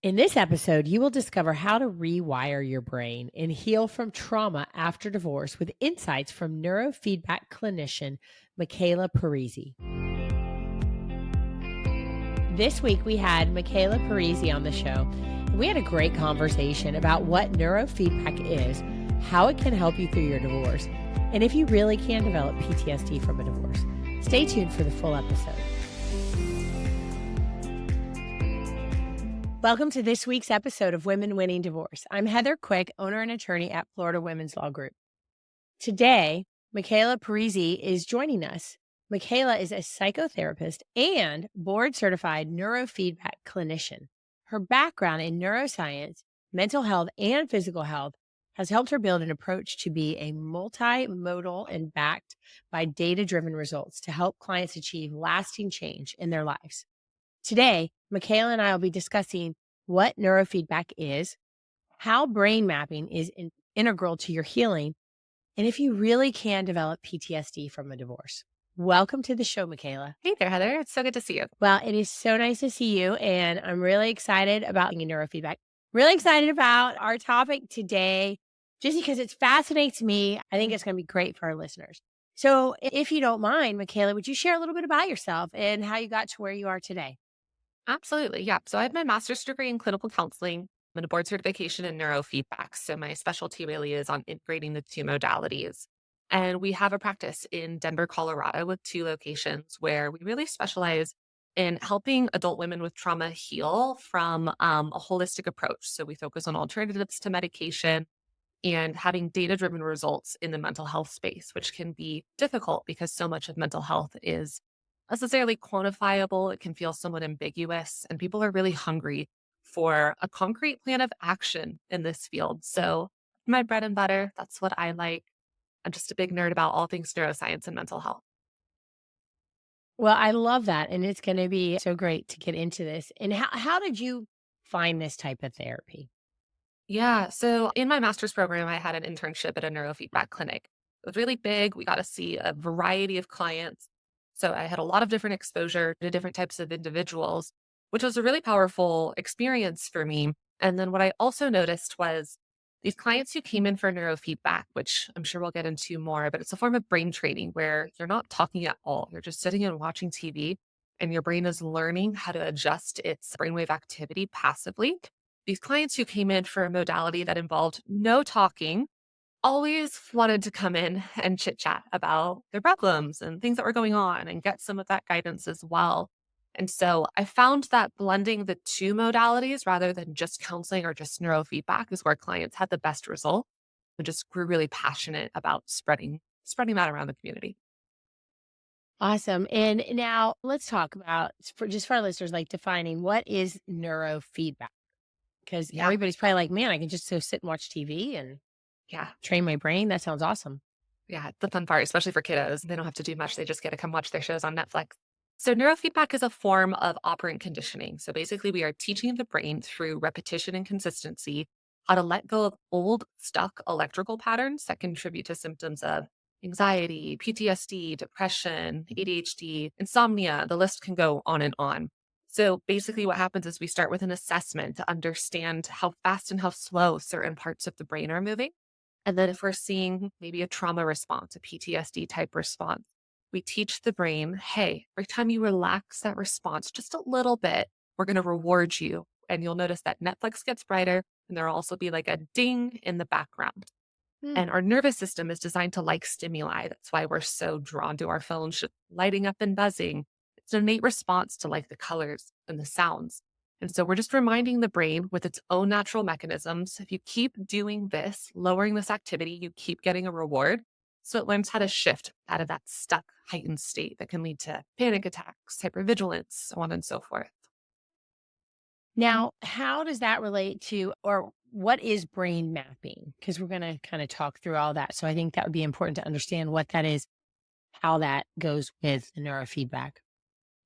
In this episode, you will discover how to rewire your brain and heal from trauma after divorce with insights from neurofeedback clinician Michaela Parisi. This week, we had Michaela Parisi on the show, and we had a great conversation about what neurofeedback is, how it can help you through your divorce, and if you really can develop PTSD from a divorce. Stay tuned for the full episode. Welcome to this week's episode of Women Winning Divorce. I'm Heather Quick, owner and attorney at Florida Women's Law Group. Today, Michaela Parisi is joining us. Michaela is a psychotherapist and board-certified neurofeedback clinician. Her background in neuroscience, mental health, and physical health has helped her build an approach to be a multimodal and backed by data-driven results to help clients achieve lasting change in their lives. Today, Michaela and I will be discussing what neurofeedback is, how brain mapping is integral to your healing, and if you really can develop PTSD from a divorce. Welcome to the show, Michaela. Hey there, Heather. It's so good to see you. Well, it is so nice to see you, and I'm really excited about neurofeedback. Really excited about our topic today, just because it fascinates me. I think it's going to be great for our listeners. So if you don't mind, Michaela, would you share a little bit about yourself and how you got to where you are today? Absolutely. Yeah. So I have my master's degree in clinical counseling and a board certification in neurofeedback. So my specialty really is on integrating the two modalities. And we have a practice in Denver, Colorado with 2 locations where we really specialize in helping adult women with trauma heal from a holistic approach. So we focus on alternatives to medication and having data driven results in the mental health space, which can be difficult because so much of mental health is necessarily quantifiable. It can feel somewhat ambiguous, and people are really hungry for a concrete plan of action in this field. So, my bread and butter, that's what I like. I'm just a big nerd about all things neuroscience and mental health. Well, I love that, and it's gonna be so great to get into this. And how did you find this type of therapy? Yeah. So, in my master's program, I had an internship at a neurofeedback clinic. It was really big. We got to see a variety of clients. So, I had a lot of different exposure to different types of individuals, which was a really powerful experience for me. And then what I also noticed was these clients who came in for neurofeedback, which I'm sure we'll get into more, but it's a form of brain training where you're not talking at all. You're just sitting and watching TV, and your brain is learning how to adjust its brainwave activity passively. These clients who came in for a modality that involved no talking always wanted to come in and chit chat about their problems and things that were going on and get some of that guidance as well. And so I found that blending the 2 modalities rather than just counseling or just neurofeedback is where clients had the best result and just grew really passionate about spreading that around the community. Awesome. And now let's talk about for our listeners, like defining what is neurofeedback. Because Yeah. everybody's probably like, man, I can just go sit and watch TV and Yeah. train my brain. That sounds awesome. Yeah, the fun part, especially for kiddos, they don't have to do much. They just get to come watch their shows on Netflix. So, neurofeedback is a form of operant conditioning. So, basically, we are teaching the brain through repetition and consistency how to let go of old, stuck electrical patterns that contribute to symptoms of anxiety, PTSD, depression, ADHD, insomnia. The list can go on and on. So, basically, what happens is we start with an assessment to understand how fast and how slow certain parts of the brain are moving. And then if we're seeing maybe a trauma response, a PTSD type response, we teach the brain, hey, every time you relax that response just a little bit, we're going to reward you. And you'll notice that Netflix gets brighter and there'll also be like a ding in the background. Hmm. And our nervous system is designed to like stimuli. That's why we're so drawn to our phones, just lighting up and buzzing. It's an innate response to like the colors and the sounds. And so we're just reminding the brain with its own natural mechanisms. If you keep doing this, lowering this activity, you keep getting a reward. So it learns how to shift out of that stuck, heightened state that can lead to panic attacks, hypervigilance, so on and so forth. Now, how does that relate to, or what is brain mapping? Because we're going to kind of talk through all that. So I think that would be important to understand what that is, how that goes with the neurofeedback.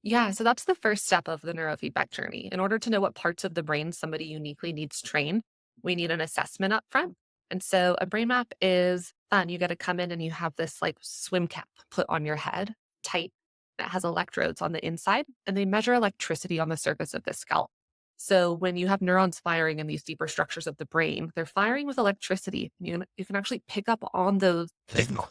Yeah, so that's the first step of the neurofeedback journey. In order to know what parts of the brain somebody uniquely needs trained, we need an assessment up front. And so a brain map is fun. You got to come in and you have this like swim cap put on your head, tight, that has electrodes on the inside, and they measure electricity on the surface of the scalp. So when you have neurons firing in these deeper structures of the brain, they're firing with electricity. You can actually pick up on those signals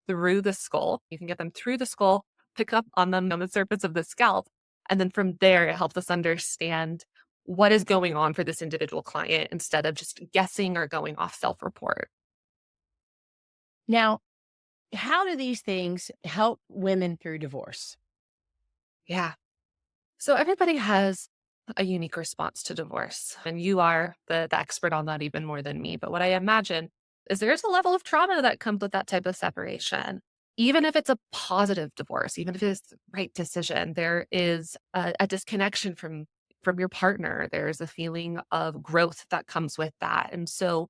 through the skull. You can get them through the skull, pick up on them on the surface of the scalp. And then from there, it helps us understand what is going on for this individual client instead of just guessing or going off self report. Now, how do these things help women through divorce? Yeah. So everybody has a unique response to divorce, and you are the expert on that even more than me. But what I imagine is there's a level of trauma that comes with that type of separation. Even if it's a positive divorce, even if it's the right decision, there is a disconnection from your partner. There's a feeling of growth that comes with that. And so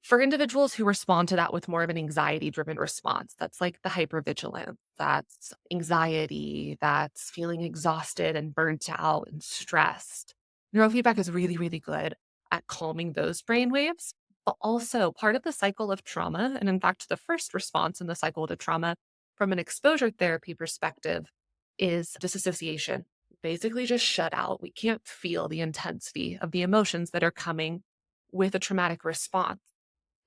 for individuals who respond to that with more of an anxiety driven response, that's like the hypervigilance, that's anxiety, that's feeling exhausted and burnt out and stressed. Neurofeedback is really, really good at calming those brain waves, but also part of the cycle of trauma. And in fact, the first response in the cycle to trauma from an exposure therapy perspective is disassociation. Basically, just shut out. We can't feel the intensity of the emotions that are coming with a traumatic response.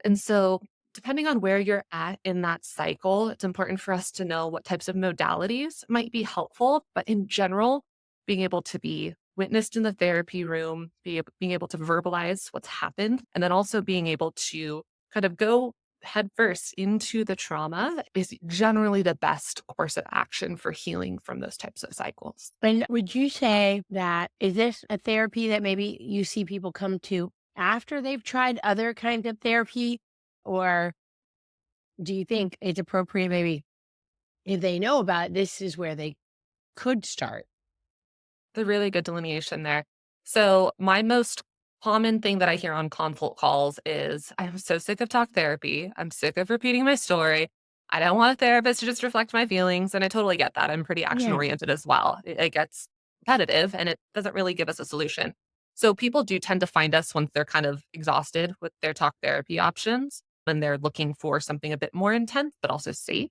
And so, depending on where you're at in that cycle, it's important for us to know what types of modalities might be helpful. But in general, being able to be witnessed in the therapy room, being able to verbalize what's happened, and then also being able to kind of go headfirst into the trauma is generally the best course of action for healing from those types of cycles. And would you say that is this a therapy that maybe you see people come to after they've tried other kinds of therapy? Or do you think it's appropriate maybe if they know about it, this is where they could start? The really good delineation there. So, my most common thing that I hear on consult calls is I'm so sick of talk therapy. I'm sick of repeating my story. I don't want a therapist to just reflect my feelings. And I totally get that. I'm pretty action Yeah. oriented as well. It gets repetitive and it doesn't really give us a solution. So, people do tend to find us once they're kind of exhausted with their talk therapy options, when they're looking for something a bit more intense, but also safe.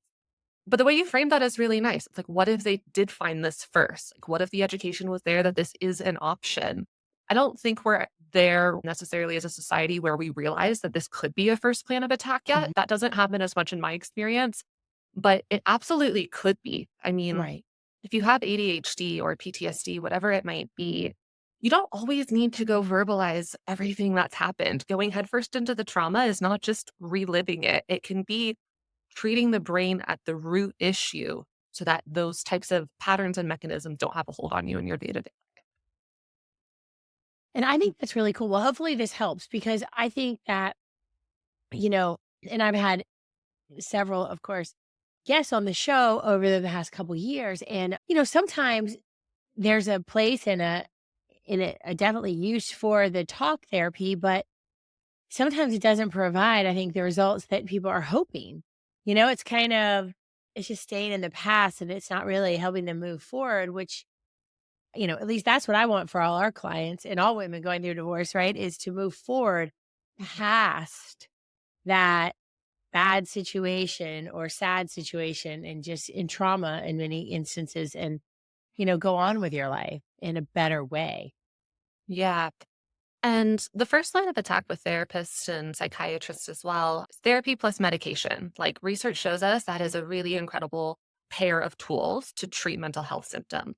But the way you frame that is really nice. It's like, what if they did find this first? Like, what if the education was there that this is an option? I don't think we're there necessarily as a society where we realize that this could be a first plan of attack yet. Mhm. That doesn't happen as much in my experience, but it absolutely could be. I mean, Right. if you have ADHD or PTSD, whatever it might be, you don't always need to go verbalize everything that's happened. Going headfirst into the trauma is not just reliving it, it can be treating the brain at the root issue so that those types of patterns and mechanisms don't have a hold on you in your day to day. And I think that's really cool. Well, hopefully this helps because I think that, you know, and I've had several, of course, guests on the show over the past couple years. And, sometimes there's a place and a definitely use for the talk therapy, but sometimes it doesn't provide, I think, the results that people are hoping. It's kind of it's just staying in the past and it's not really helping them move forward, which, at least that's what I want for all our clients and all women going through divorce, right? Is to move forward past that bad situation or sad situation and just in trauma in many instances and, go on with your life in a better way. Yeah. And the first line of attack with therapists and psychiatrists as well is therapy plus medication. Like research shows us that is a really incredible pair of tools to treat mental health symptoms.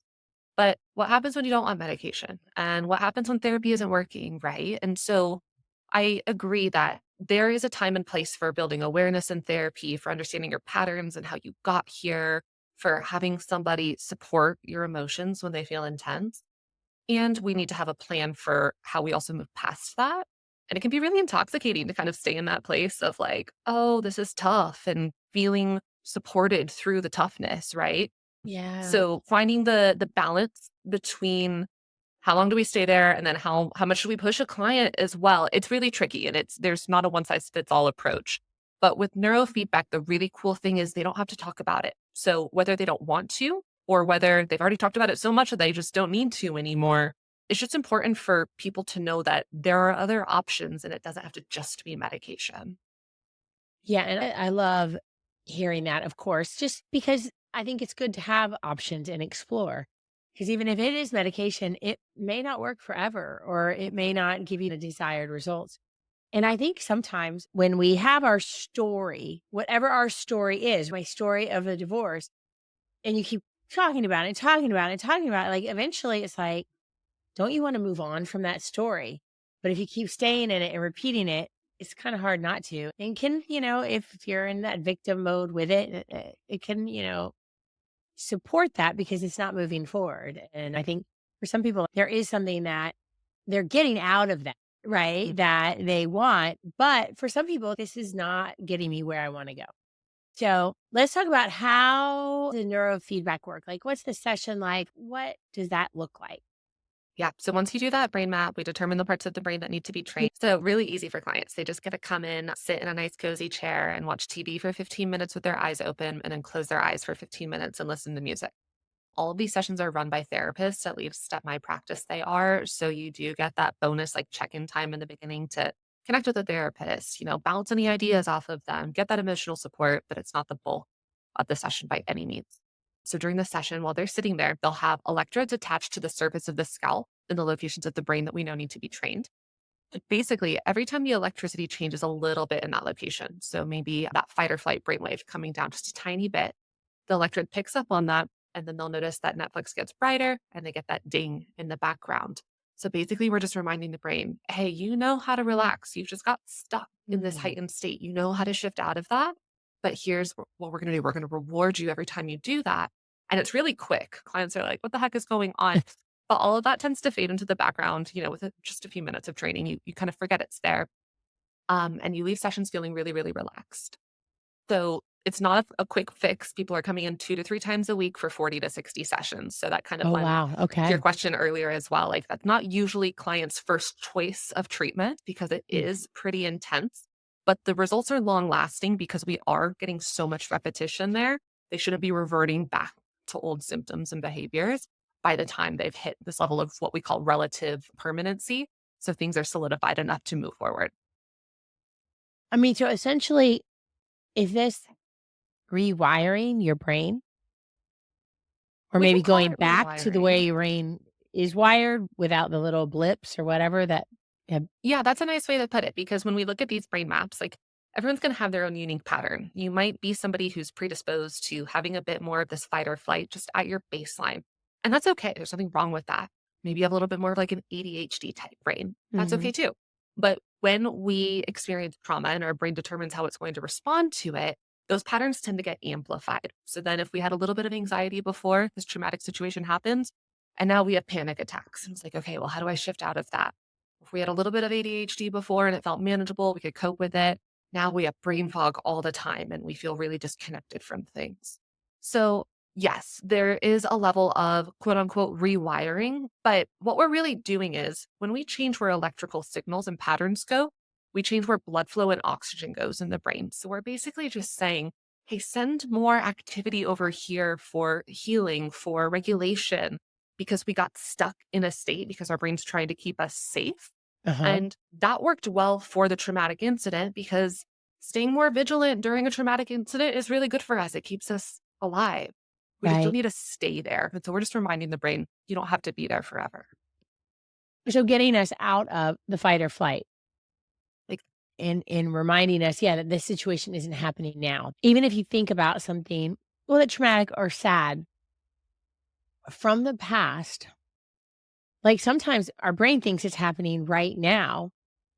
But what happens when you don't want medication? And what happens when therapy isn't working, right? And so I agree that there is a time and place for building awareness in therapy, for understanding your patterns and how you got here, for having somebody support your emotions when they feel intense. And we need to have a plan for how we also move past that. And it can be really intoxicating to kind of stay in that place of like, oh, this is tough and feeling supported through the toughness, right? Yeah. So finding the balance between how long do we stay there and then how much should we push a client as well? It's really tricky and there's not a one size fits all approach. But with neurofeedback, the really cool thing is they don't have to talk about it. So whether they don't want to or whether they've already talked about it so much that they just don't need to anymore, it's just important for people to know that there are other options and it doesn't have to just be medication. Yeah. And I love hearing that, of course, just because I think it's good to have options and explore. Because even if it is medication, it may not work forever or it may not give you the desired results. And I think sometimes when we have our story, whatever our story is, my story of a divorce, and you keep talking about it, talking about it, talking about it, like eventually it's like, don't you want to move on from that story? But if you keep staying in it and repeating it, it's kind of hard not to. And can, if you're in that victim mode with it, it can, support that because it's not moving forward. And I think for some people, there is something that they're getting out of that, right? Mhm. That they want. But for some people, this is not getting me where I want to go. So let's talk about how the neurofeedback work. Like, what's the session like? What does that look like? Yeah. So once you do that brain map, we determine the parts of the brain that need to be trained. So really easy for clients. They just get to come in, sit in a nice cozy chair and watch TV for 15 minutes with their eyes open and then close their eyes for 15 minutes and listen to music. All of these sessions are run by therapists, at least at my practice they are. So you do get that bonus like check-in time in the beginning to connect with a therapist, bounce any ideas off of them, get that emotional support, but it's not the bulk of the session by any means. So during the session, while they're sitting there, they'll have electrodes attached to the surface of the scalp in the locations of the brain that we know need to be trained. But basically, every time the electricity changes a little bit in that location, so maybe that fight or flight brainwave coming down just a tiny bit, the electrode picks up on that, and then they'll notice that Netflix gets brighter and they get that ding in the background. So basically, we're just reminding the brain, hey, you know how to relax. You've just got stuck in this Mm. heightened state. You know how to shift out of that. But here's what we're going to do, we're going to reward you every time you do that. And it's really quick. Clients are like, what the heck is going on? But all of that tends to fade into the background, with just a few minutes of training. You kind of forget it's there. And you leave sessions feeling really, really relaxed. So it's not a quick fix. People are coming in 2 to 3 times a week for 40 to 60 sessions. So that kind of Oh, lends wow. to your Okay. question earlier as well. Like that's not usually clients' first choice of treatment because it Mm. is pretty intense, but the results are long lasting because we are getting so much repetition there. They shouldn't be reverting back to old symptoms and behaviors by the time they've hit this level of what we call relative permanency. So things are solidified enough to move forward. I mean, so essentially, is this rewiring your brain or We can maybe call going it back to the way rewiring. your brain is wired without the little blips or whatever that have. Yeah, that's a nice way to put it because when we look at these brain maps, like everyone's going to have their own unique pattern. You might be somebody who's predisposed to having a bit more of this fight or flight just at your baseline. And that's okay. There's nothing wrong with that. Maybe you have a little bit more of like an ADHD type brain. That's Mhm. okay too. But when we experience trauma and our brain determines how it's going to respond to it, those patterns tend to get amplified. So then if we had a little bit of anxiety before this traumatic situation happens, and now we have panic attacks, and it's like, okay, well, how do I shift out of that? If we had a little bit of ADHD before and it felt manageable, we could cope with it. Now we have brain fog all the time and we feel really disconnected from things. So, yes, there is a level of quote unquote rewiring. But what we're really doing is when we change where electrical signals and patterns go, we change where blood flow and oxygen goes in the brain. So, we're basically just saying, hey, send more activity over here for healing, for regulation, because we got stuck in a state because our brain's trying to keep us safe. Uh-huh. And that worked well for the traumatic incident because staying more vigilant during a traumatic incident is really good for us. It keeps us alive. We just don't Right. need to stay there. And so we're just reminding the brain, you don't have to be there forever. So getting us out of the fight or flight Like, and reminding us, yeah, that this situation isn't happening now. Even if you think about something, well, that's traumatic or sad from the past, like sometimes our brain thinks it's happening right now.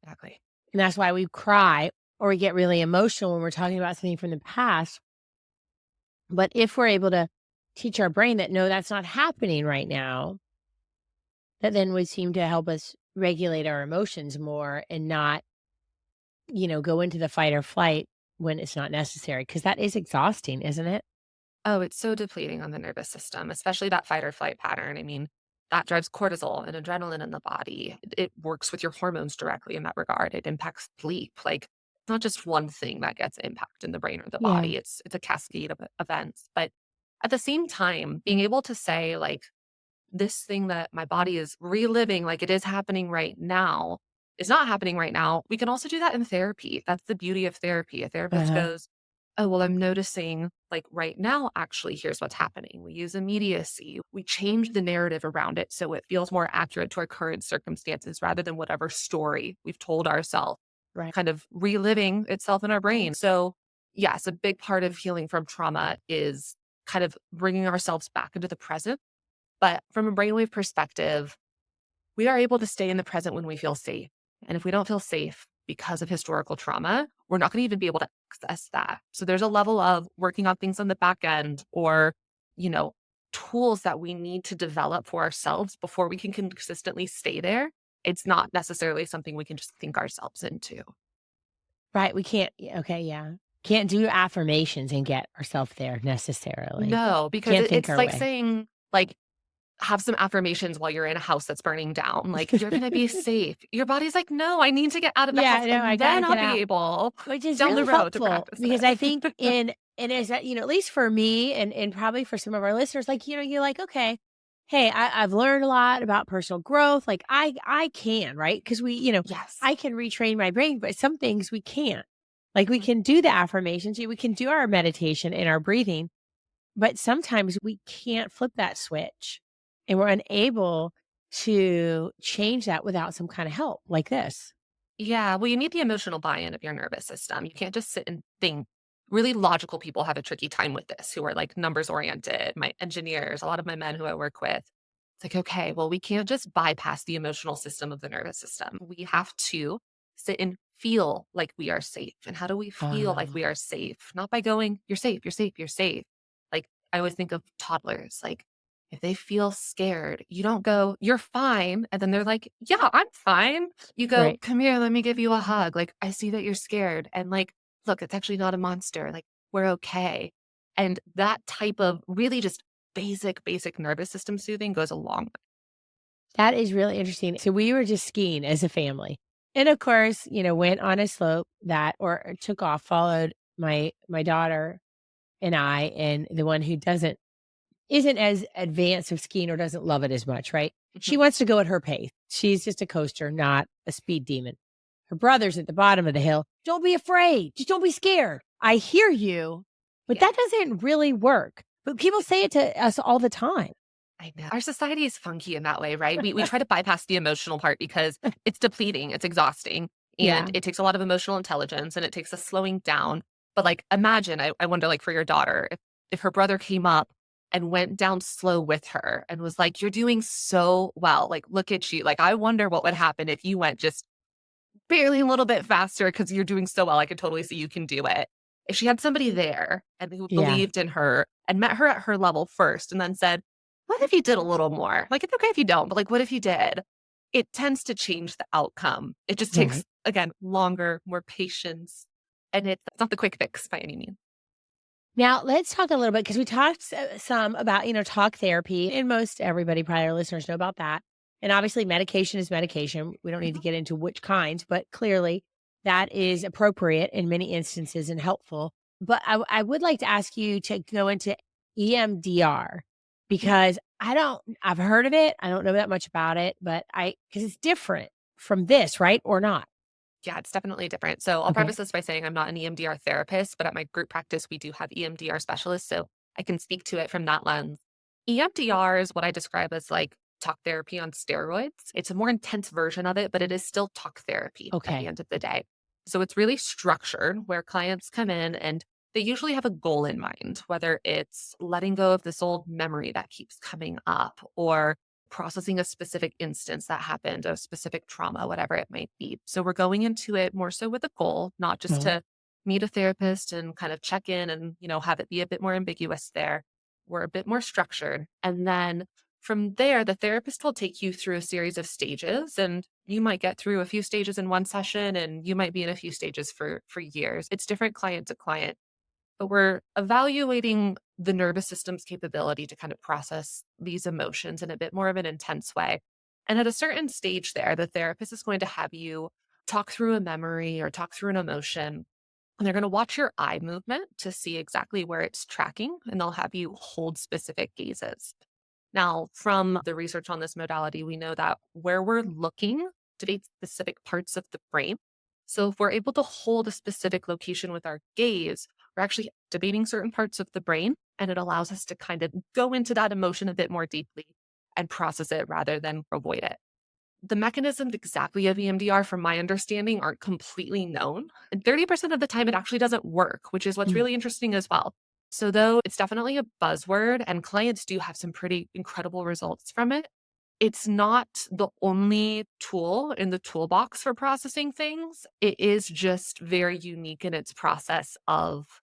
exactly. And that's why we cry or we get really emotional when we're talking about something from the past. But if we're able to teach our brain that, no, that's not happening right now, that then would seem to help us regulate our emotions more and not, go into the fight or flight when it's not necessary. Cause that is exhausting, isn't it? Oh, it's so depleting on the nervous system, especially that fight or flight pattern. I mean, that drives cortisol and adrenaline in the body. It works with your hormones directly in that regard. It impacts sleep. Like, it's not just one thing that gets impact in the brain or the Yeah. body. It's a cascade of events. But at the same time, being able to say, like, this thing that my body is reliving, like it is happening right now, is not happening right now. We can also do that in therapy. That's the beauty of therapy. A therapist Uh-huh. goes, Oh, well, I'm noticing like right now, actually, here's what's happening. We use immediacy. We change the narrative around it so it feels more accurate to our current circumstances rather than whatever story we've told ourselves, Right. kind of reliving itself in our brain. So, yes, a big part of healing from trauma is kind of bringing ourselves back into the present. But from a brainwave perspective, we are able to stay in the present when we feel safe. And if we don't feel safe because of historical trauma, we're not going to even be able to access that. So there's a level of working on things on the back end or, you know, tools that we need to develop for ourselves before we can consistently stay there. It's not necessarily something we can just think ourselves into. Right. We can't, okay. Yeah. Can't do affirmations and get ourselves there necessarily. No, because Can't think it's our like way. saying, like, have some affirmations while you're in a house that's burning down. Like, you're going to be safe. Your body's like, no, I need to get out of the Yeah. house I know. I and got to then get I'll be out. able Which is down the really road to helpful practice because I think it. and is that, at least for me and probably for some of our listeners, like, you're like, okay, hey, I've learned a lot about personal growth. Like I can, right? Because Yes. I can retrain my brain, but some things we can't. Like we Mhm. can do the affirmations, we can do our meditation and our breathing, but sometimes we can't flip that switch and we're unable to change that without some kind of help like this. Yeah, well, you need the emotional buy-in of your nervous system. You can't just sit and think. Really logical people have a tricky time with this, who are like numbers oriented, my engineers, a lot of my men who I work with. It's like, okay, well, we can't just bypass the emotional system of the nervous system. We have to sit and feel like we are safe. And how do we feel like Uh, we are safe? Not by going, you're safe, you're safe, you're safe. Like I always think of toddlers, like if they feel scared, you don't go, you're fine. And then they're like, yeah, I'm fine. You go, right. "Come here, let me give you a hug. Like, I see that you're scared, and, like, look, it's actually not a monster. Like, we're okay." And that type of really just basic nervous system soothing goes a long way. That is really interesting. So we were just skiing as a family. And of course, went on a slope that or took off, followed my daughter and I, and the one who isn't as advanced of skiing or doesn't love it as much, right? She Mhm. wants to go at her pace. She's just a coaster, not a speed demon. Her brother's at the bottom of the hill. Don't be afraid. Just don't be scared. I hear you, but Yeah, that doesn't really work. But people say it to us all the time. I know. Our society is funky in that way, right? We try to bypass the emotional part because it's depleting, it's exhausting, and Yeah. it takes a lot of emotional intelligence, and it takes us slowing down. But, like, imagine, I wonder, like, for your daughter, if her brother came up and went down slow with her and was like, "You're doing so well. Like, look at you." Like, I wonder what would happen if you went just barely a little bit faster because you're doing so well. I could totally see you can do it. If she had somebody there and who Yeah. believed in her and met her at her level first and then said, "What if you did a little more? Like, it's okay if you don't, but like, what if you did?" It tends to change the outcome. It just takes, Right. again, longer, more patience. And it's not the quick fix by any means. Now, let's talk a little bit because we talked some about, talk therapy, and most everybody, probably our listeners, know about that. And obviously, medication is medication. We don't need to Mhm. get into which kinds, but clearly that is appropriate in many instances and helpful. But I would like to ask you to go into EMDR Yeah. because I've heard of it. I don't know that much about it, but because it's different from this, right? Or not? Yeah, it's definitely different. So I'll Okay. preface this by saying I'm not an EMDR therapist, but at my group practice, we do have EMDR specialists. So I can speak to it from that lens. EMDR is what I describe as like talk therapy on steroids. It's a more intense version of it, but it is still talk therapy at the Okay. end of the day. So it's really structured where clients come in and they usually have a goal in mind, whether it's letting go of this old memory that keeps coming up or processing a specific instance that happened, a specific trauma, whatever it might be. So we're going into it more so with a goal, not just Uh-huh. to meet a therapist and kind of check in and, have it be a bit more ambiguous there. We're a bit more structured. And then from there, the therapist will take you through a series of stages and you might get through a few stages in one session and you might be in a few stages for years. It's different client to client, but we're evaluating the nervous system's capability to kind of process these emotions in a bit more of an intense way. And at a certain stage there, the therapist is going to have you talk through a memory or talk through an emotion. And they're going to watch your eye movement to see exactly where it's tracking, and they'll have you hold specific gazes. Now, from the research on this modality, we know that where we're looking activates specific parts of the brain. So if we're able to hold a specific location with our gaze, We're actually debating certain parts of the brain, and it allows us to kind of go into that emotion a bit more deeply and process it rather than avoid it. The mechanisms exactly of EMDR, from my understanding, aren't completely known. And 30% of the time, it actually doesn't work, which is what's Mm. really interesting as well. So, though it's definitely a buzzword and clients do have some pretty incredible results from it, it's not the only tool in the toolbox for processing things. It is just very unique in its process of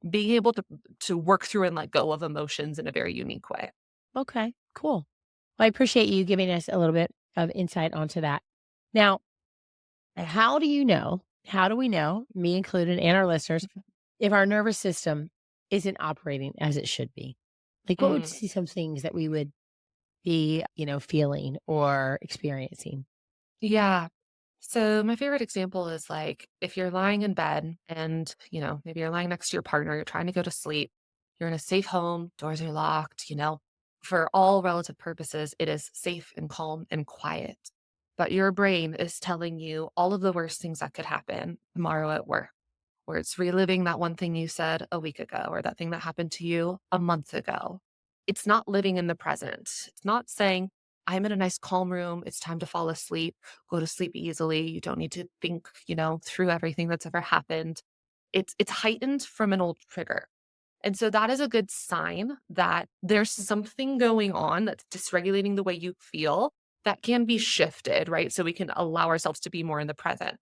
being able to work through and let go of emotions in a very unique way. Okay, cool. Well, I appreciate you giving us a little bit of insight onto that. Now, how do we know, me included and our listeners, if our nervous system isn't operating as it should be? Like, what would Mm. see some things that we would be, feeling or experiencing? Yeah. So my favorite example is like if you're lying in bed and, maybe you're lying next to your partner, you're trying to go to sleep, you're in a safe home, doors are locked, for all relative purposes, it is safe and calm and quiet. But your brain is telling you all of the worst things that could happen tomorrow at work, where it's reliving that one thing you said a week ago or that thing that happened to you a month ago. It's not living in the present. It's not saying, I'm in a nice calm room. It's time to fall asleep. Go to sleep easily. You don't need to think, through everything that's ever happened. It's heightened from an old trigger. And so that is a good sign that there's something going on that's dysregulating the way you feel that can be shifted, right? So we can allow ourselves to be more in the present.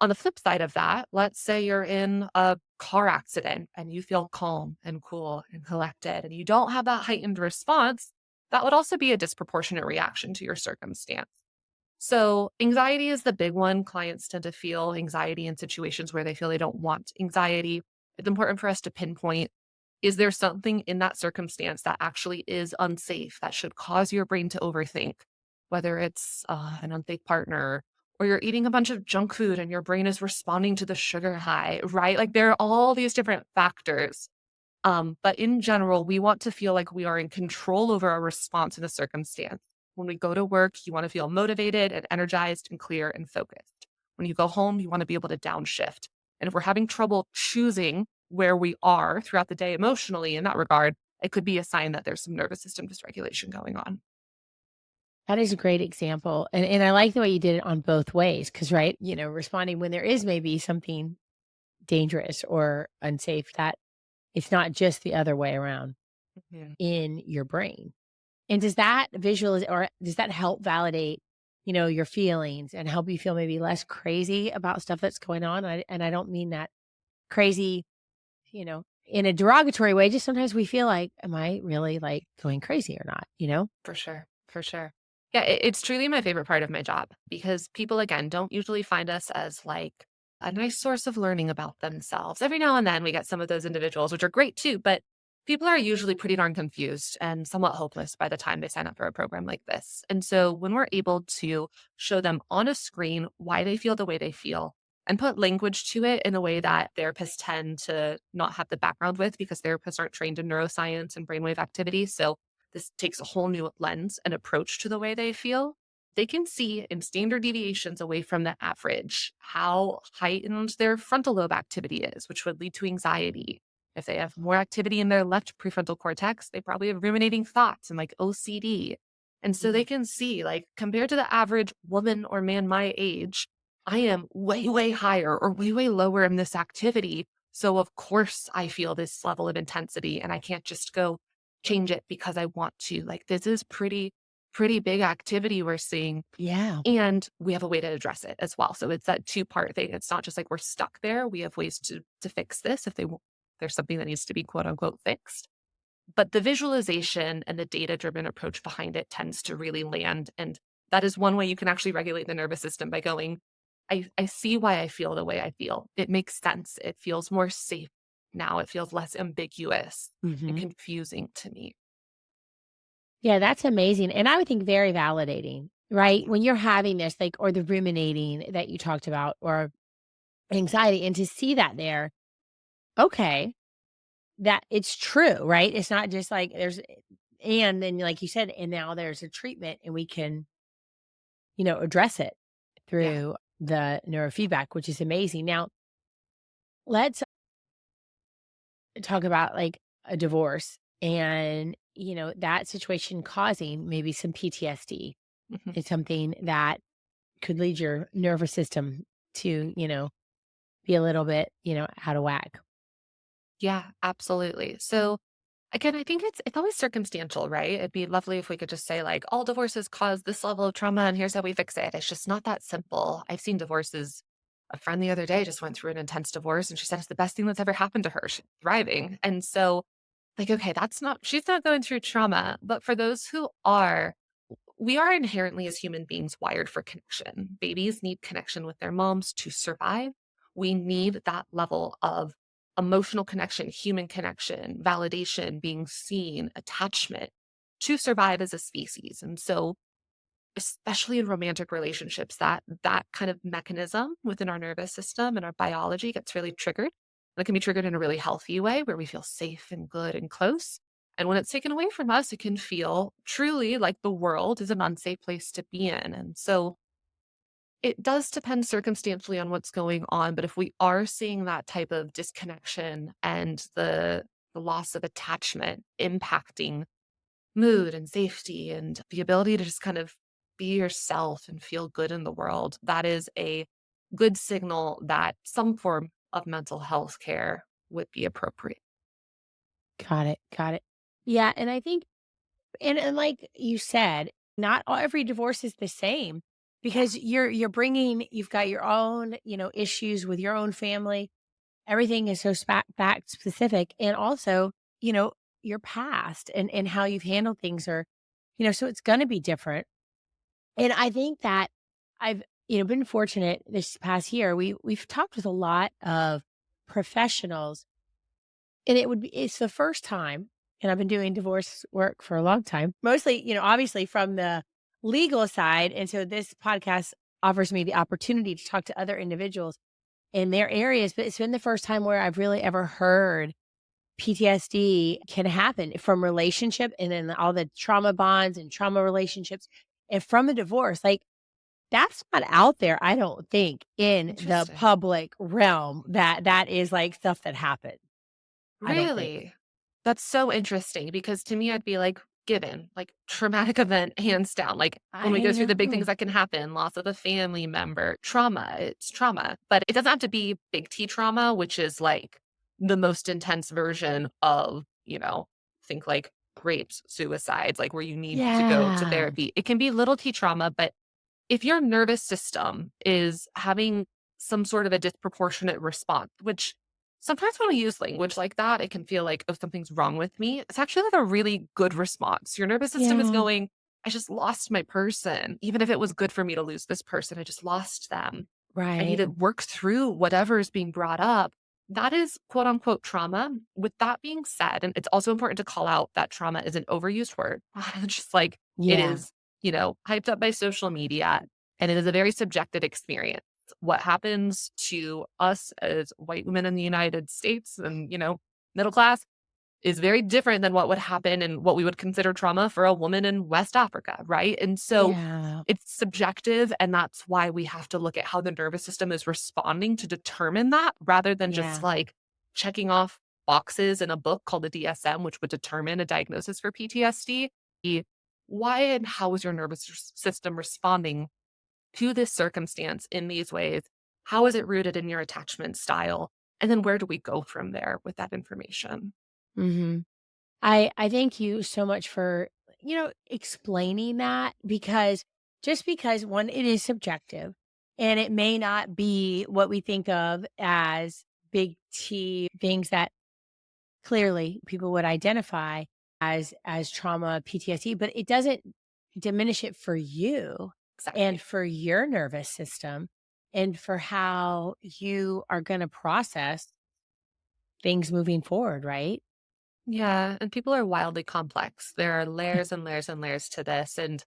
On the flip side of that, let's say you're in a car accident and you feel calm and cool and collected and you don't have that heightened response, that would also be a disproportionate reaction to your circumstance. So, anxiety is the big one. Clients tend to feel anxiety in situations where they feel they don't want anxiety. It's important for us to pinpoint, is there something in that circumstance that actually is unsafe that should cause your brain to overthink? Whether it's an unsafe partner or you're eating a bunch of junk food and your brain is responding to the sugar high, right? Like there are all these different factors. But in general, we want to feel like we are in control over our response in a circumstance. When we go to work, you want to feel motivated and energized and clear and focused. When you go home, you want to be able to downshift. And if we're having trouble choosing where we are throughout the day emotionally in that regard, it could be a sign that there's some nervous system dysregulation going on. That is a great example. And I like the way you did it on both ways. Cause right, responding when there is maybe something dangerous or unsafe, that it's not just the other way around Mhm. in your brain. And does that or does that help validate, your feelings and help you feel maybe less crazy about stuff that's going on? And I don't mean that crazy, in a derogatory way. Just sometimes we feel like, am I really like going crazy or not? For sure. For sure. Yeah, it's truly my favorite part of my job because people, again, don't usually find us as like a nice source of learning about themselves. Every now and then we get some of those individuals, which are great too, but people are usually pretty darn confused and somewhat hopeless by the time they sign up for a program like this. And so when we're able to show them on a screen why they feel the way they feel and put language to it in a way that therapists tend to not have the background with because therapists aren't trained in neuroscience and brainwave activity. So this takes a whole new lens and approach to the way they feel. They can see in standard deviations away from the average how heightened their frontal lobe activity is, which would lead to anxiety. If they have more activity in their left prefrontal cortex, they probably have ruminating thoughts and like OCD. And so they Mhm. can see, like, compared to the average woman or man my age, I am way, way higher or way, way lower in this activity. So, of course, I feel this level of intensity and I can't just go change it because I want to. Like this is pretty big activity we're seeing Yeah. and we have a way to address it as well. So it's that two-part thing. It's not just like we're stuck there. We have ways to fix this if there's something that needs to be quote unquote fixed. But the visualization and the data-driven approach behind it tends to really land and that is one way you can actually regulate the nervous system by going, I see why I feel the way I feel. It makes sense. It feels more safe now. It feels less ambiguous and Mhm. confusing to me. Yeah, that's amazing, and I would think very validating, right? When you're having this, like, or the ruminating that you talked about, or anxiety, and to see that there, okay, that it's true, right? It's not just like and then, like you said, and now there's a treatment, and we can, address it Yeah. through the neurofeedback, which is amazing. Now, let's talk about like a divorce and, that situation causing maybe some PTSD. Mhm. It's something that could lead your nervous system to, be a little bit, out of whack. Yeah, absolutely. So again, I think it's always circumstantial, right? It'd be lovely if we could just say like all divorces cause this level of trauma and here's how we fix it. It's just not that simple. I've seen divorces. A friend the other day just went through an intense divorce and she said it's the best thing that's ever happened to her. She's thriving. And so like, okay, she's not going through trauma, but for those who are, we are inherently as human beings wired for connection. Babies need connection with their moms to survive. We need that level of emotional connection, human connection, validation, being seen, attachment to survive as a species. And so, especially in romantic relationships, that kind of mechanism within our nervous system and our biology gets really triggered. And it can be triggered in a really healthy way where we feel safe and good and close. And when it's taken away from us, it can feel truly like the world is an unsafe place to be in. And so it does depend circumstantially on what's going on. But if we are seeing that type of disconnection and the loss of attachment impacting mood and safety and the ability to just kind of be yourself and feel good in the world, that is a good signal that some form of mental health care would be appropriate. Got it. Got it. Yeah. And I think, and like you said, not every divorce is the same Yeah, because you've got your own, issues with your own family. Everything is so fact specific. And also, you know, your past and how you've handled things are, so it's going to be different. And I think that I've, been fortunate this past year. We've talked with a lot of professionals, and it's the first time, and I've been doing divorce work for a long time. Mostly, obviously from the legal side, and so this podcast offers me the opportunity to talk to other individuals in their areas, but it's been the first time where I've really ever heard PTSD can happen from relationship and then all the trauma bonds and trauma relationships and from a divorce. Like that's not out there, I don't think, in the interesting. public realm that is like stuff that happened. I don't think. Really? That's so interesting because to me, I'd be like, given, like traumatic event, hands down. Like when we I go through the big things know. that can happen, loss of a family member, trauma, it's trauma. But it doesn't have to be big T trauma, which is like the most intense version of, think like rapes, suicides, like where you need to go to Yeah. therapy. It can be little T trauma, but if your nervous system is having some sort of a disproportionate response, which sometimes when we use language like that, it can feel like, oh, something's wrong with me. It's actually like a really good response. Your nervous system is Yeah. going, I just lost my person. Even if it was good for me to lose this person, I just lost them. I need Right. to work through whatever is being brought up. That is quote unquote trauma. With that being said, and it's also important to call out that trauma is an overused word. Just like it Yeah. is, hyped up by social media and it is a very subjective experience. What happens to us as white women in the United States and, middle class is very different than what would happen and what we would consider trauma for a woman in West Africa, right? And so Yeah. it's subjective. And that's why we have to look at how the nervous system is responding to determine that rather than just Yeah. like checking off boxes in a book called the DSM, which would determine a diagnosis for PTSD. Why and how is your system responding to this circumstance in these ways? How is it rooted in your attachment style? And then where do we go from there with that information? Mhm. I thank you so much for, explaining that because just because one, it is subjective and it may not be what we think of as big T things that clearly people would identify as trauma, PTSD, but it doesn't diminish it for you and Exactly. for your nervous system and for how you are going to process things moving forward, right? Yeah. And people are wildly complex. There are layers and layers and layers to this. And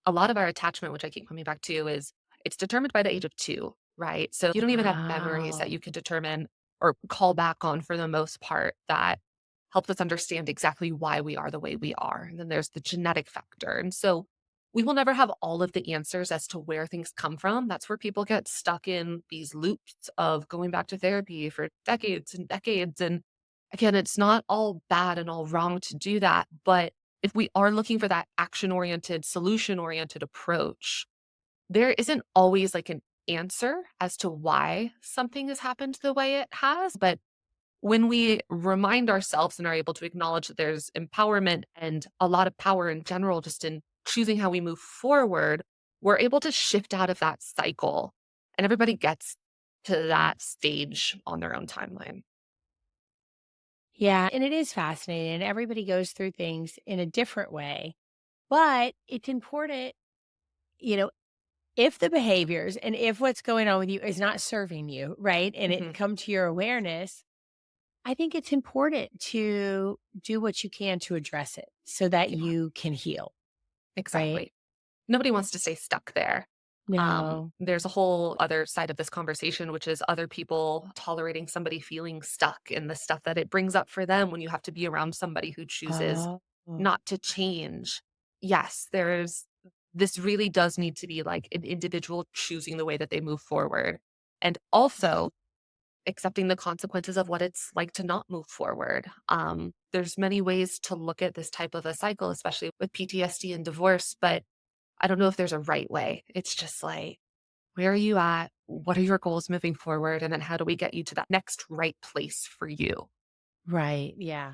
a lot of our attachment, which I keep coming back to, is it's determined by the age of 2, right? So you don't even have memories that Wow. you can determine or call back on for the most part that helps us understand exactly why we are the way we are. And then there's the genetic factor. And so we will never have all of the answers as to where things come from. That's where people get stuck in these loops of going back to therapy for decades and decades. And again, it's not all bad and all wrong to do that. But if we are looking for that action oriented, solution oriented approach, there isn't always like an answer as to why something has happened the way it has. But when we remind ourselves and are able to acknowledge that there's empowerment and a lot of power in general, just in choosing how we move forward, we're able to shift out of that cycle. And everybody gets to that stage on their own timeline. Yeah, and it is fascinating, and everybody goes through things in a different way, but it's important, you know, if the behaviors and if what's going on with you is not serving you, right, and it Mhm. come to your awareness, I think it's important to do what you can to address it so that Yeah, you can heal, right? exactly. Nobody wants to stay stuck there. No. There's a whole other side of this conversation, which is other people tolerating somebody feeling stuck in the stuff that it brings up for them when you have to be around somebody who chooses Oh, not to change. Yes, this really does need to be like an individual choosing the way that they move forward. And also accepting the consequences of what it's like to not move forward. There's many ways to look at this type of a cycle, especially with PTSD and divorce, but I don't know if there's a right way. It's just like, where are you at? What are your goals moving forward? And then how do we get you to that next right place for you? right. Yeah.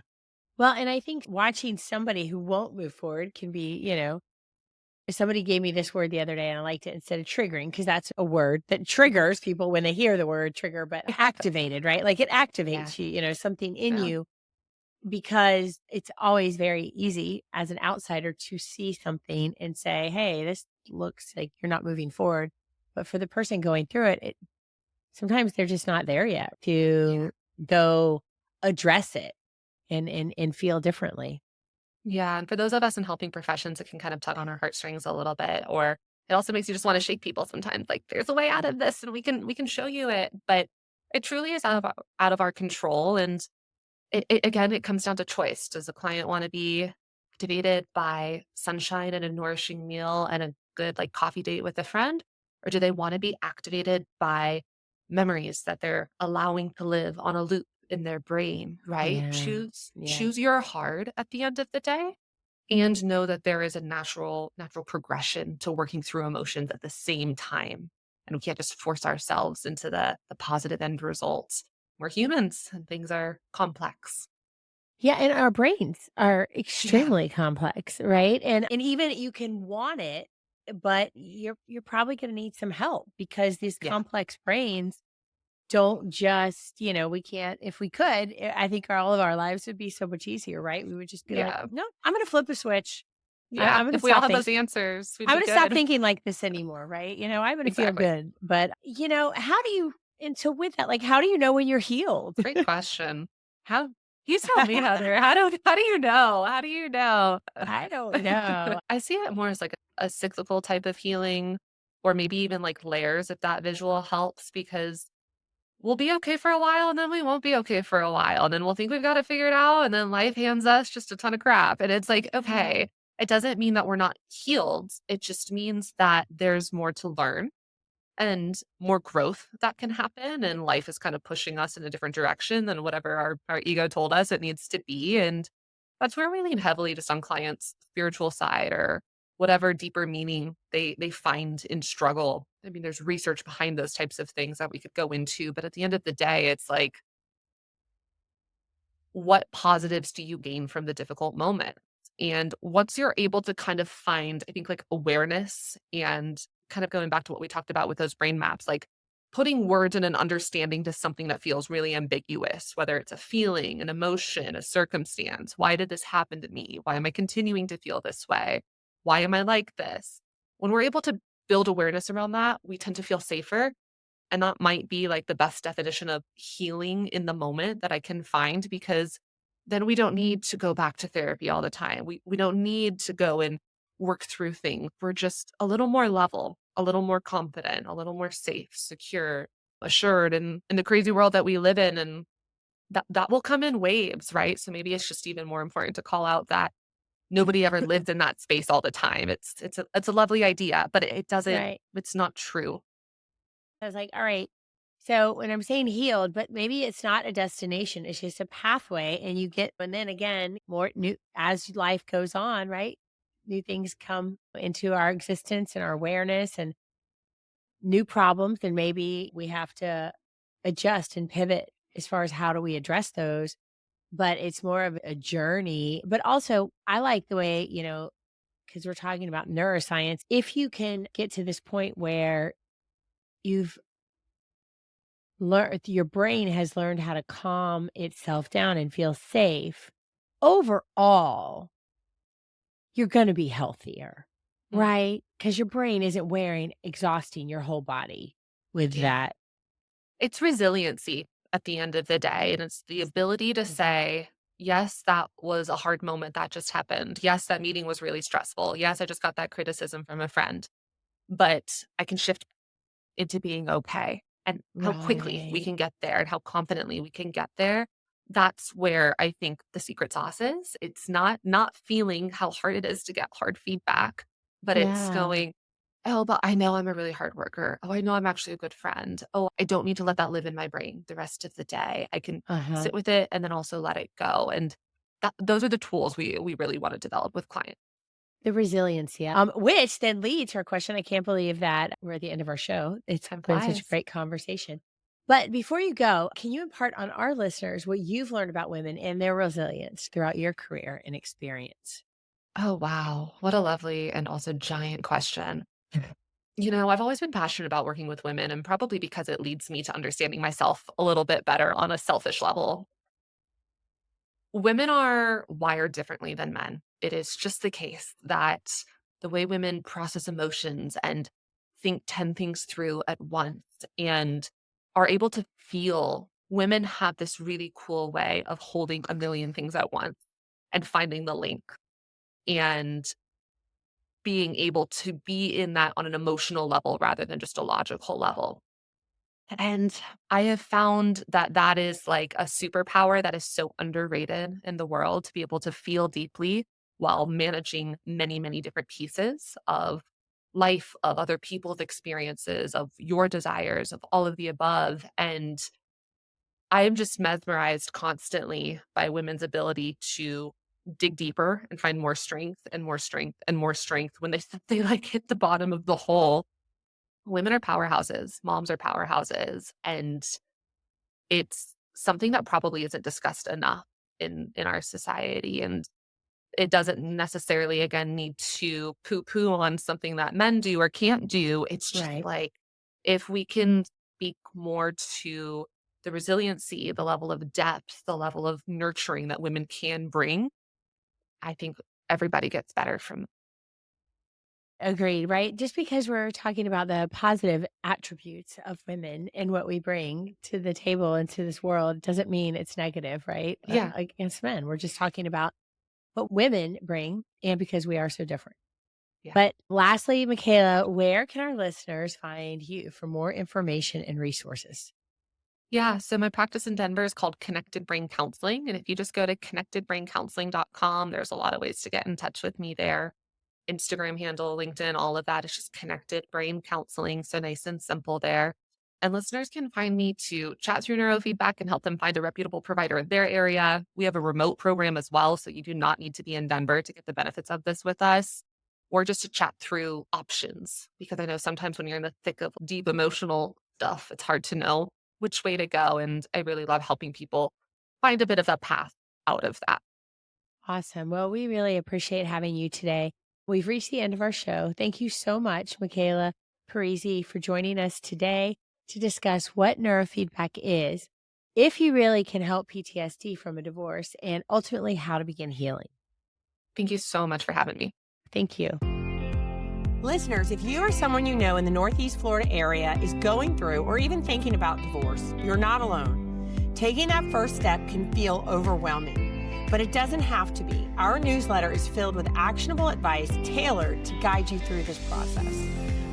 Well, and I think watching somebody who won't move forward can be, somebody gave me this word the other day and I liked it instead of triggering because that's a word that Mhm. triggers people when they hear the word trigger, but activated, right? Like it Yeah. activates you, something in Yeah. you because it's always very easy as an outsider to see something and say, hey, this looks like you're not moving forward. But for the person going through it, sometimes they're just not there yet Yeah. to go address it and feel differently. Yeah. And for those of us in helping professions, it can kind of tug on our heartstrings a little bit. Or it also makes you just want to shake people sometimes. Like there's a way out of this and we can show you it. But it truly is out of our control. And again, it comes down to choice. Does the client want to be activated by sunshine and a nourishing meal and a good like coffee date with a friend? Or do they want to be activated by memories that they're allowing to live on a loop in their brain, right? Yeah. Choose Yeah. choose your hard at the end of the day and know that there is a natural progression to working through emotions at the same time. And we can't just force ourselves into the positive end results. We're humans and things are complex. Yeah, and our brains are Yeah. extremely complex, right? And even you can want it, but you're probably gonna need some help because these Yeah. complex brains don't just, we can't if we could, I think all of our lives would be so much easier, right? We would just be like, Yeah. "No, I'm gonna flip a switch. Yeah. I'm gonna If we all stop had those think answers, we'd I'm be gonna stop good. thinking like this anymore," right? I'm gonna feel Exactly. good. But, how do you and so with that, like, how do you know when you're healed? Great question. How you tell me, Heather. How do you know? How do you know? I don't know. I see it more as like a cyclical type of healing, or maybe even like layers if that visual helps, because we'll be okay for a while and then we won't be okay for a while. And then we'll think we've got it figured out. And then life hands us just a ton of crap. And it's like, okay, it doesn't mean that we're not healed. It just means that there's more to learn and more growth that can happen. And life is kind of pushing us in a different direction than whatever our ego told us it needs to be. And that's where we lean heavily just on clients' spiritual side or whatever deeper meaning they find in struggle. I mean, there's research behind those types of things that we could go into, but at the end of the day, it's like, what positives do you gain from the difficult moment? And once you're able to kind of find, I think, like awareness and kind of going back to what we talked about with those brain maps, like putting words and an understanding to something that feels really ambiguous, whether it's a feeling, an emotion, a circumstance. Why did this happen to me? Why am I continuing to feel this way? Why am I like this? When we're able to build awareness around that, we tend to feel safer, and that might be like the best definition of healing in the moment that I can find, because then we don't need to go back to therapy all the time. We don't need to go and work through things. We're just a little more level, a little more confident, a little more safe, secure, assured in the crazy world that we live in. And that will come in waves, right? So maybe it's just even more important to call out that nobody ever lived in that space all the time. It's a lovely idea, but it doesn't Right. it's not true. I was like, "All right." So when I'm saying healed, but maybe it's not a destination, it's just a pathway. And and then again, more new as life goes on, right? New things come into our existence and our awareness and new problems. And maybe we have to adjust and pivot as far as how do we address those. But it's more of a journey. But also, I like the way, because we're talking about neuroscience, if you can get to this point where you've your brain has learned how to calm itself down and feel safe, overall, you're going to be healthier, Mm, right? Because your brain isn't exhausting your whole body with yeah. that. It's resiliency at the end of the day, and it's the ability to say, "Yes, that was a hard moment that just happened. Yes, that meeting was really stressful. Yes, I just got that criticism from a friend, but I can shift into being okay." And how quickly we Right. can get there and how confidently we can get there, that's where I think the secret sauce is. It's not feeling how hard it is to get hard feedback, but it's Yeah. going, "Oh, but I know I'm a really hard worker. Oh, I know I'm actually a good friend. Oh, I don't need to let that live in my brain the rest of the day. I can Uh huh. sit with it and then also let it go." And those are the tools we really want to develop with clients. The resiliency, which then leads to our question. I can't believe that we're at the end of our show. It's Time been such a flies. great conversation. But before you go, can you impart on our listeners what you've learned about women and their resilience throughout your career and experience? Oh, wow. What a lovely and also giant question. I've always been passionate about working with women, and probably because it leads me to understanding myself a little bit better on a selfish level. Women are wired differently than men. It is just the case that the way women process emotions and think 10 things through at once and are able to feel, women have this really cool way of holding a million things at once and finding the link and being able to be in that on an emotional level rather than just a logical level. And I have found that that is like a superpower that is so underrated in the world, to be able to feel deeply while managing many, many different pieces of life, of other people's experiences, of your desires, of all of the above. And I am just mesmerized constantly by women's ability to dig deeper and find more strength and more strength and more strength when they like hit the bottom of the hole. Women are powerhouses, moms are powerhouses, and it's something that probably isn't discussed enough in our society. And it doesn't necessarily, again, need to poo-poo on something that men do or can't do. It's just Right. like, if we can speak more to the resiliency, the level of depth, the level of nurturing that women can bring, I think everybody gets better from. Agreed, right? Just because we're talking about the positive attributes of women and what we bring to the table and to this world doesn't mean it's negative, right? Yeah, Against men. We're just talking about what women bring and because we are so different. yeah. But lastly, Michaela, where can our listeners find you for more information and resources? Yeah, so my practice in Denver is called Connected Brain Counseling, and if you just go to connectedbraincounseling.com, there's a lot of ways to get in touch with me there. Instagram handle, LinkedIn, all of that is just Connected Brain Counseling, so nice and simple there. And listeners can find me to chat through neurofeedback and help them find a reputable provider in their area. We have a remote program as well, so you do not need to be in Denver to get the benefits of this with us, or just to chat through options. Because I know sometimes when you're in the thick of deep emotional stuff, it's hard to know which way to go. And I really love helping people find a bit of a path out of that. Awesome. Well, we really appreciate having you today. We've reached the end of our show. Thank you so much, Michaela Parisi, for joining us today to discuss what neurofeedback is, if you really can help PTSD from a divorce, and ultimately how to begin healing. Thank you so much for having me. Thank you. Listeners, if you or someone you know in the Northeast Florida area is going through or even thinking about divorce, you're not alone. Taking that first step can feel overwhelming, but it doesn't have to be. Our newsletter is filled with actionable advice tailored to guide you through this process.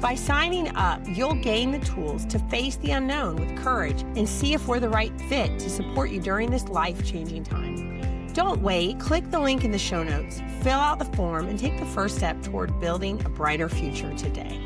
By signing up, you'll gain the tools to face the unknown with courage and see if we're the right fit to support you during this life-changing time. Don't wait. Click the link in the show notes, fill out the form, and take the first step toward building a brighter future today.